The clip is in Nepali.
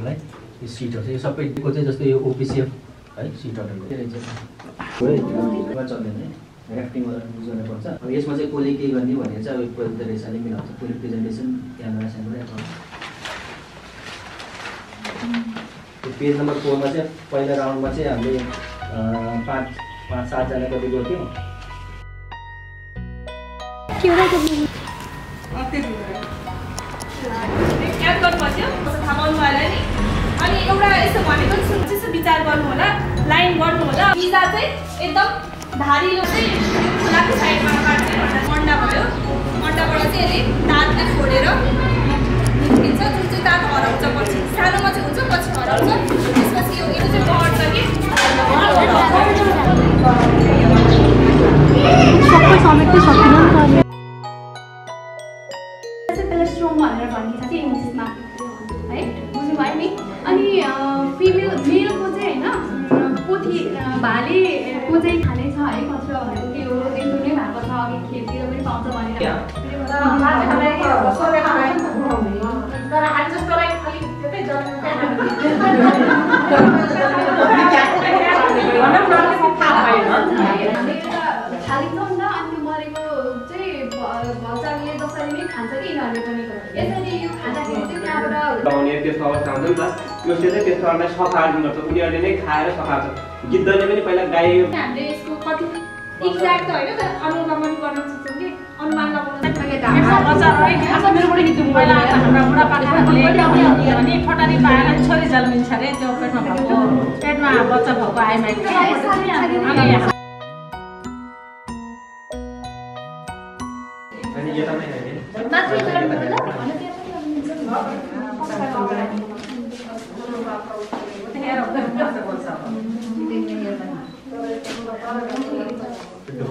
लाई यो सिटहरु चाहिँ सबैको चाहिँ जस्तै यो ओपीसीएफ है सिटहरुको चल्दैन है ड्राफ्टिङ युज गर्नुपर्छ। अब यसमा चाहिँ कसले के गर्ने भनेर चाहिँ अब प्रेजेन्टेसनले मिलाउँछ। पुरै प्रेजेन्टेसन क्यामेरा पेज नम्बर 4 मा चाहिँ पहिला राउन्डमा चाहिँ हामीले 5-7 जना कति गर्थ्यौँ याद गर्नुपर्छ थाहा पाउनु भयो नि। अनि एउटा यस्तो भनेको यसो विचार गर्नु होला, लाइन गर्नु होला। भिजा चाहिँ एकदम धारिलो चाहिँ खोलाको साइडमा काट्ने मन्डा भयो। मन्डाबाट चाहिँ यसले दाँतले फोडेर निस्किन्छ, जुन चाहिँ दाँत हराउँछ पछि। सानोमा चाहिँ हुन्छ, पछि हराउँछ। त्यसपछि यो चाहिँ बढ्छ कि सबै समेट्नु सकिँदैन नि। स्ट्रोम भनेर भनिन्छ कि इङ्ग्लिसमा है, बुझ्नु भयो नि। अनि फिमेल मेलको चाहिँ होइन पोथी भालेको चाहिँ खाने छ है कचरा भनेको के हो, त्यो नै भएको छ। अघि खेततिर पनि पाउँछ भनेर थालिन्छौँ नि त। अनि त्यो मरेको चाहिँ भल्चाङले जसरी नै खान्छ कि यिनीहरूले पनि यसरी यो खाँदाखेरि चाहिँ त्यहाँबाट त्यस्तो अवस्था हुन्छ नि त। त्यसले चाहिँ त्यस्तोहरूलाई सफा गर्छ, उनीहरूले नै खाएर सफार्छ। गिद्धले पनि पहिला गाई हामीले यसको कति एक्ज्याक्ट त होइन तर अनुगमन गर्न सक्छौँ कि अनुमान लगाउन भने फटारी पाएर छोरी जन्मिन्छ अरे त्यो पेटमा बच्चा भएको आएमा Itu